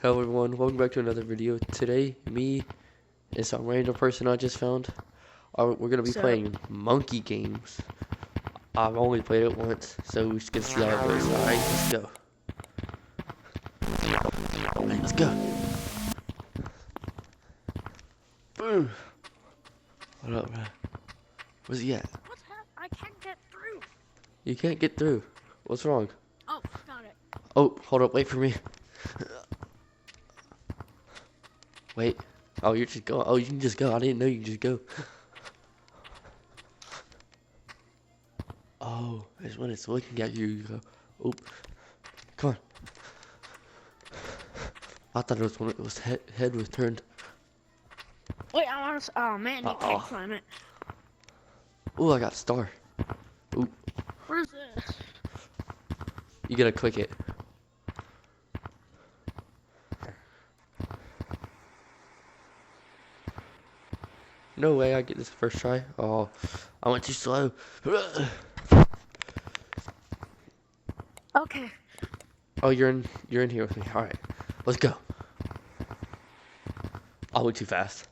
Hello everyone, welcome back to another video. Today, me and some random person I just found, we're gonna be So, playing Monkey Games. I've only played it once, so we just gonna see how it goes. Alright, let's go. Alright, let's go. Boom! What up, bro? Where's he at? what's I can't get through. You can't get through. What's wrong? Oh, got it. Oh, hold up, wait for me. Wait. Oh, you're just going. Oh, you can just go. I didn't know you can just go. Oh, it's when it's looking at you, you go. Oh, come on. I thought it was when it was head was turned. Wait, I want to. Oh man, you can't climb it. Oh, I got star. Ooh, What is this? you gotta click it. No way, I get this first try. Oh, I went too slow. Okay. Oh, you're in here with me. All right, let's go. I went too fast.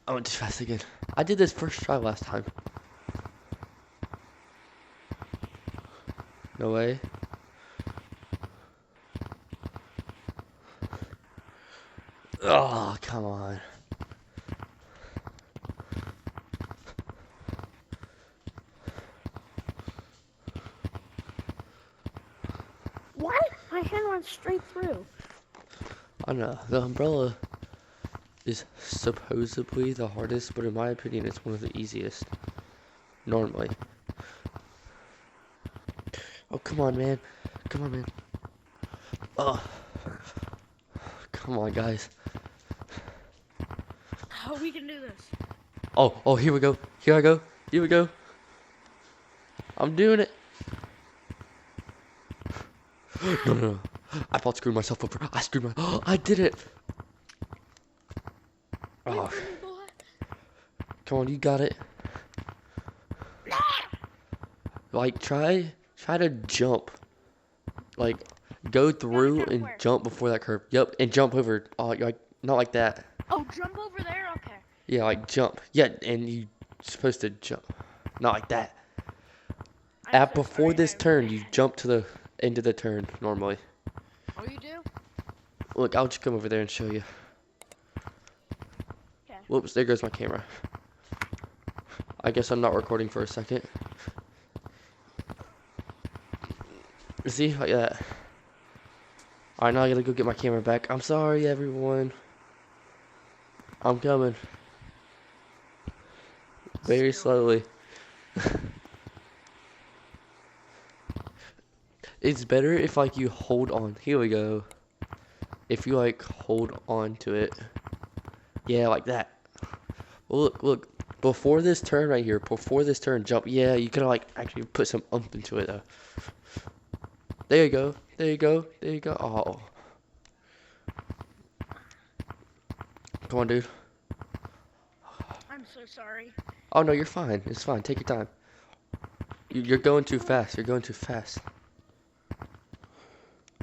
I went too fast again. I did this first try last time. No way. Oh, come on. What? My hand went straight through. I know the umbrella is supposedly the hardest, but in my opinion, it's one of the easiest. Normally. Oh, come on, man. Come on, man. Oh, come on, guys. Oh, we can do this. Oh, here we go. Here I go. Here we go. I'm doing it. No. I about screwed myself over. I screwed my. Oh, I did it. Wait Oh, for me, boy. come on, you got it. Like, try to jump. Like, go through and where? jump before that curve. Yep, and jump over. Oh, like not like that. Oh, jump over there. Okay. Yeah, like jump. Yeah, and you supposed to jump. Not like that. I'm so Before sorry. this turn, you jump to the end of the turn normally. Oh, you do? Look, I'll just come over there and show you. Okay. Whoops, there goes my camera. I guess I'm not recording for a second. See, like that. Alright, now I gotta go get my camera back. I'm sorry, everyone. I'm coming. Very slowly. It's better if, like, you hold on. Here we go. If you, like, hold on to it. Yeah, like that. Well, look. Before this turn right here, before this turn, jump. Yeah, you gotta, like, actually put some oomph into it, though. There you go. There you go. There you go. Oh. Come on, dude. I'm so sorry. Oh, no, you're fine. It's fine. Take your time. You're going too fast. You're going too fast.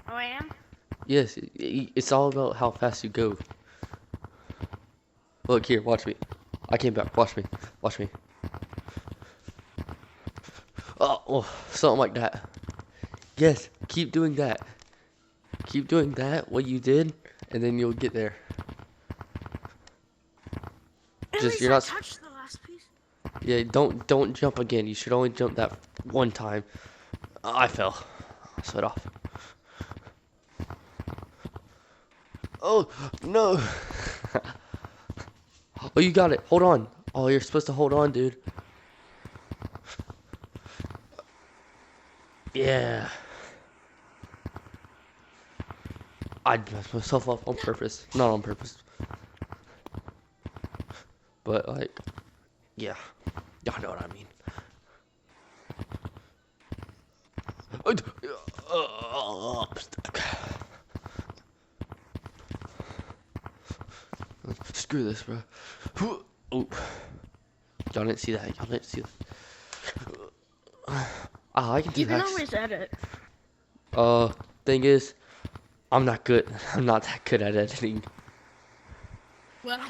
Oh, I am? Yes, it's all about how fast you go. Look here, watch me. I came back. Watch me. Watch me. Oh, something like that. Yes, keep doing that. Keep doing that, what you did, and then you'll get there. At Just least I touched the last piece. yeah, don't jump again. You should only jump that one time. I fell. I slid off. Oh, no. Oh, you got it. Hold on. Oh, you're supposed to hold on, dude. Yeah. I messed myself up on purpose. Not on purpose. But, like, yeah. Y'all know what I mean. Screw this, bro. Oh. Y'all didn't see that. Y'all didn't see that. I can do You can that. always edit. Thing is, I'm not good. I'm not that good at editing. Well,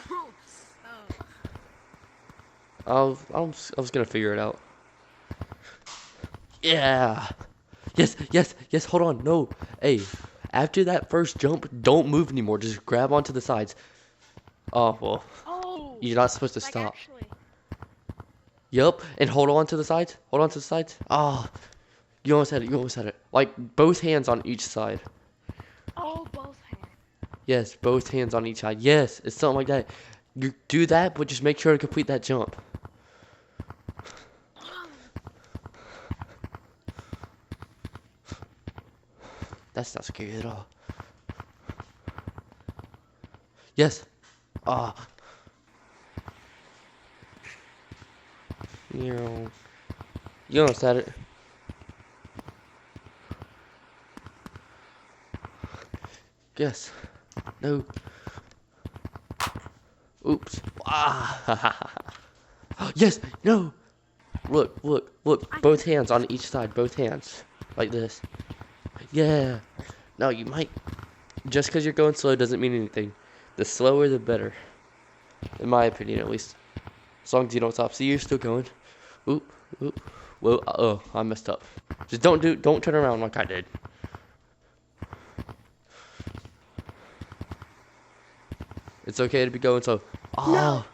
I was gonna figure it out. Yeah. Yes, yes, yes. Hold on. No. Hey, after that first jump, don't move anymore. Just grab onto the sides. Oh well. oh, You're not supposed to like stop. actually. Yup. And hold on to the sides. Hold on to the sides. Ah. You almost had it. You almost had it. Like both hands on each side. Oh, both hands. Yes, both hands on each side. Yes, it's something like that. You do that, but just make sure to complete that jump. That's not scary at all. Yes. Ah. You almost had it. Yes. No. Oops. Ah. Yes. No. Look, look, look. Both hands on each side. Both hands. Like this. Yeah. No, you might. Just because you're going slow doesn't mean anything. The slower, the better. In my opinion, at least. As long as you don't stop. See, you're still going. Oop, oop. Whoa. Oh, I messed up. Just don't turn around like I did. It's okay to be going slow. Oh. No.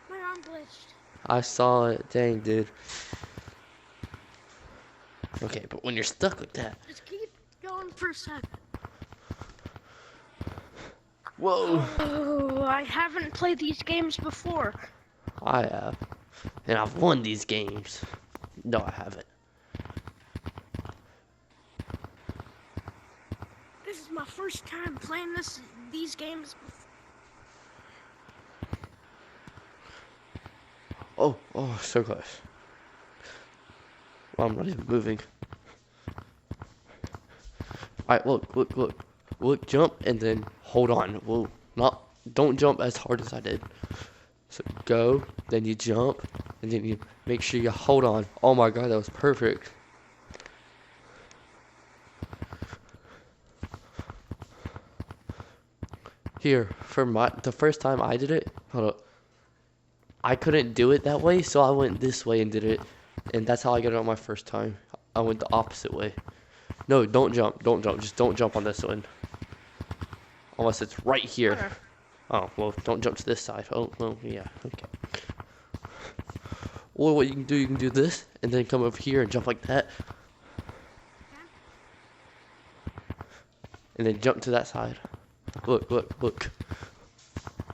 My arm glitched. I saw it. Dang, dude. Okay, but when you're stuck like that. Just keep going for a second. Whoa. Oh, I haven't played these games before. I have. And I've won these games. No, I haven't. This is my first time playing these games before. Oh, so close. Well, I'm not even moving. Alright, look, jump and then hold on. Whoa, don't jump as hard as I did. So go, then you jump, and then you make sure you hold on. Oh my god, that was perfect. Here, for the first time I did it, hold up. I couldn't do it that way, so I went this way and did it. And that's how I got it on my first time. I went the opposite way. No, don't jump. Just don't jump on this one. Unless it's right here. Okay. Oh, well, don't jump to this side. Oh, well, yeah, okay. Or what you can do this, and then come over here and jump like that. And then jump to that side. Look.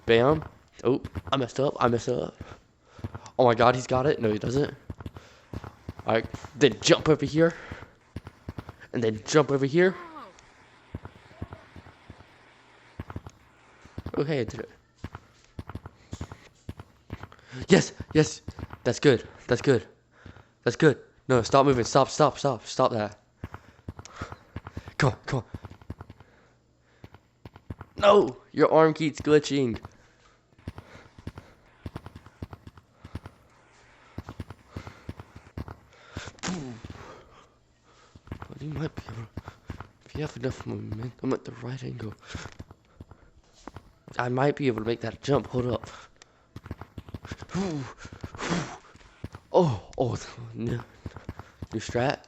Bam. Oh, I messed up. Oh my god, he's got it. No, he doesn't. Alright, then jump over here. And then jump over here. Okay, I did it. Yes. That's good. No, stop moving. Stop that. Come on. No, your arm keeps glitching. You might be able to, if you have enough momentum at the right angle. I might be able to make that jump. Hold up. Oh, no. New strat.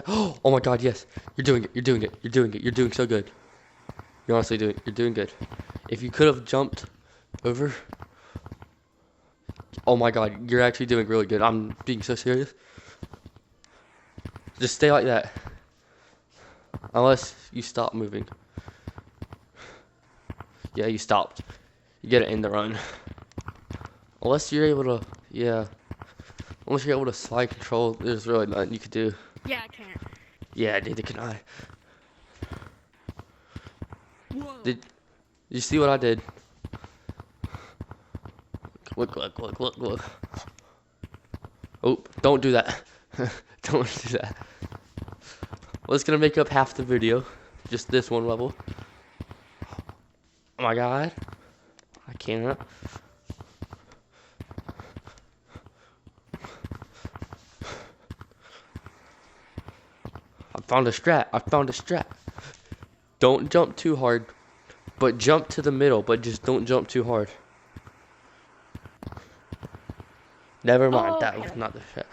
Oh my god, yes. You're doing it. You're doing so good. You're honestly doing good. If you could have jumped over. Oh my god, you're actually doing really good. I'm being so serious. Just stay like that. Unless you stop moving. Yeah, you stopped. You get it in the run. Unless you're able to, yeah. Unless you're able to slide control, there's really nothing you could do. Yeah, I can't. Yeah, neither can I. Whoa. Did you see what I did? Look. Oh, don't do that. Don't do that. Well, it's gonna make up half the video. Just this one level. Oh my god. I cannot. I found a strat. I found a strat. Don't jump too hard, but jump to the middle, but just don't jump too hard. Never mind, Oh, that okay. was not the strat.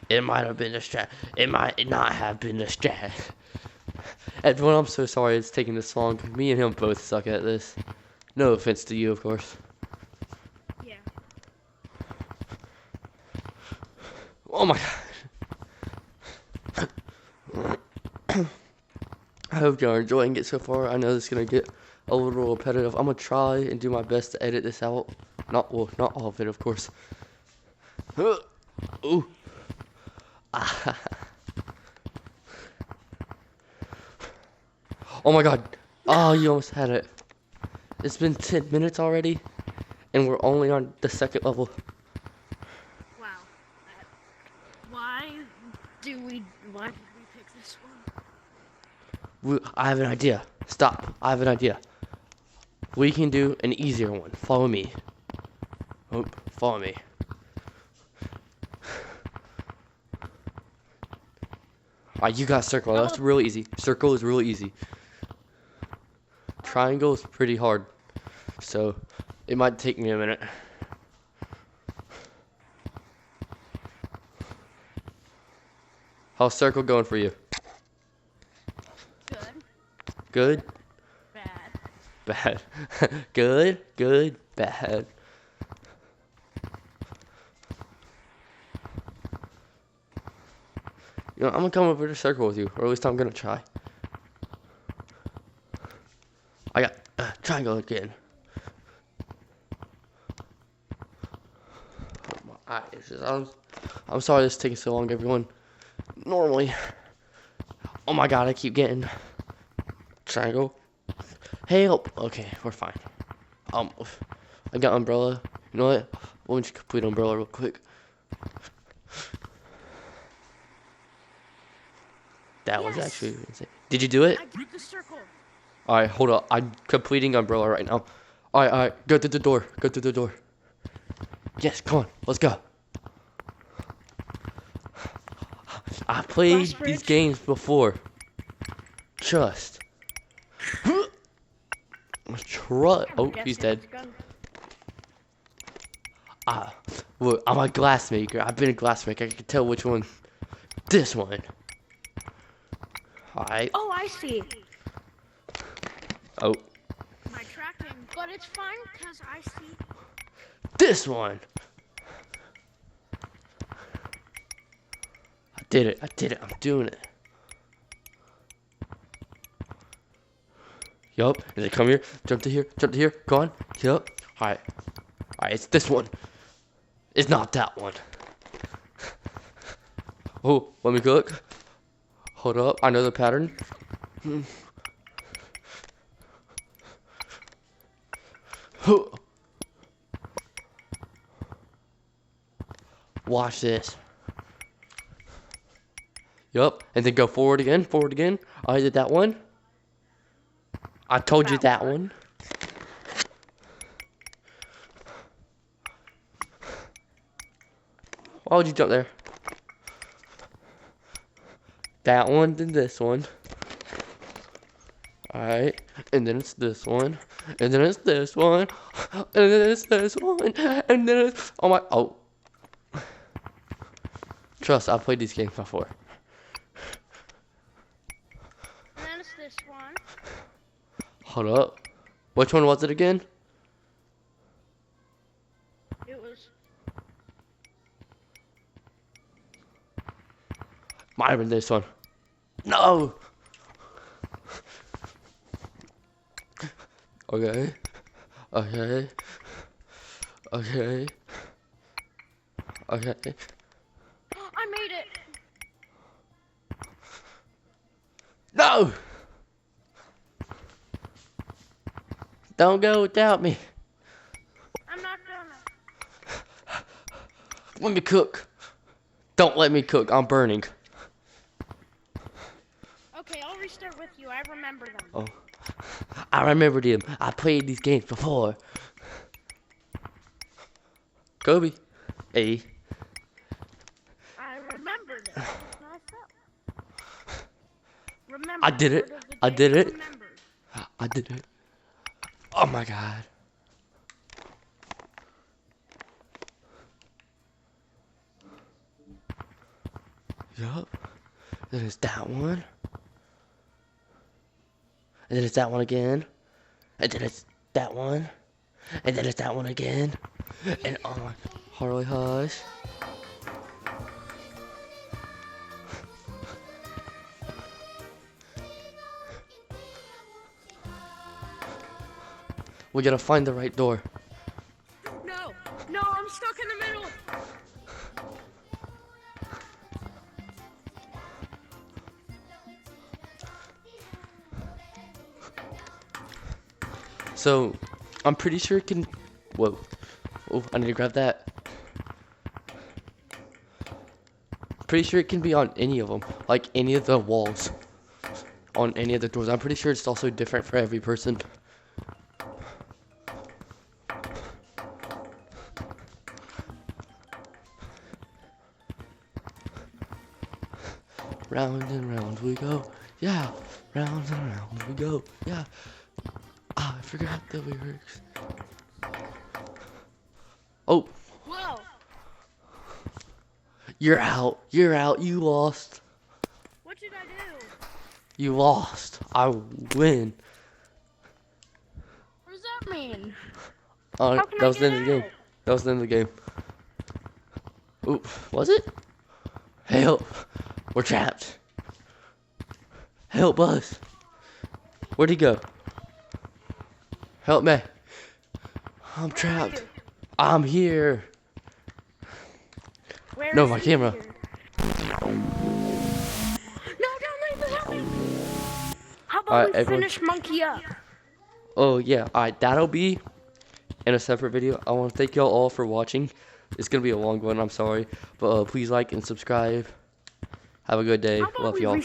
It might have been a strat. It might not have been a strat. Everyone, I'm so sorry it's taking this long. Me and him both suck at this. No offense to you, of course. Yeah. Oh my god. I hope y'all are enjoying it so far. I know this is gonna get a little repetitive. I'm gonna try and do my best to edit this out. Not all of it, of course. Ooh. Oh my god. Oh, you almost had it. It's been 10 minutes already, and we're only on the second level. Wow. Why did we pick this one? I have an idea. Stop. I have an idea. We can do an easier one. Follow me. Oh, follow me. Alright, you got circle. That's real easy. Circle is really easy. Triangle is pretty hard. So, it might take me a minute. How's circle going for you? Good. Good? Bad. Bad. Good, bad. You know, I'm gonna come over to circle with you, or at least I'm gonna try. I got triangle again. Oh, my eyes. I'm sorry this is taking so long, everyone. Normally, oh my god, I keep getting triangle. Help. Okay, we're fine. I got umbrella. You know what? Why don't you complete umbrella real quick? That was Yes. actually insane. Did you do it? I did the circle. Alright, hold up. I'm completing umbrella right now. Alright. Go through the door. Go through the door. Yes, come on. Let's go. I played Glass these bridge. games before. Trust. Trust. Oh, he's dead. Look, I'm a glass maker. I've been a glass maker. I can tell which one. This one. Alright. Oh, I see. Oh, My tracking, but it's fine because I see. this one. I did it. I'm doing it. Yup. And then come here. Jump to here. Jump to here. Go on. Yup. Alright. Alright, it's this one. It's not that one. Oh, let me cook. Hold up. I know the pattern. Watch this. Yup. And then go forward again. Forward again. I did that one. I told you that one. Why would you jump there? That one, then this one. Alright. And then it's this one. And then it's this one. And then it's this one. And then it's... Oh my... Oh. Trust, I've played these games before. And then it's this one. Hold up. Which one was it again? It was. Might have been this one. No! Okay. Okay. Okay. Okay. I made it. No! Don't go without me. I'm not gonna. Let me cook. Don't let me cook. I'm burning. Okay, I'll restart with you. I remember them. Oh. I remembered him. I played these games before. Kobe. Hey. I remembered it. That's how I felt. Remember. I did it. word of the I day, did it. remember. I did it. Oh my god. Yup. Then it's that one. And then it's that one again. And then it's that one. And then it's that one again. And oh my, Harley Hush. We gotta find the right door. No, no, I'm stuck in the middle. So, I'm pretty sure it can. Whoa. Oh, I need to grab that. Pretty sure it can be on any of them. Like any of the walls. On any of the doors. I'm pretty sure it's also different for every person. Round and round we go. Yeah. Round and round we go. Yeah. Ah, I forgot the lyrics. Oh, Whoa. you're out. You're out. You lost. What did I do? You lost. I win. What does that mean? Oh, How can that I was the end of get the game. out? That was the end of the game. Oop, was it? Help. We're trapped. Help us. Where'd he go? Help me. I'm Where are trapped. you? I'm here. Where No, is my he camera. here? No, don't leave without me. How about Alright, we everyone. finish Monkey Up? Oh, yeah. Alright, that'll be in a separate video. I want to thank y'all all for watching. It's going to be a long one, I'm sorry. But please like and subscribe. Have a good day. How about Love we y'all.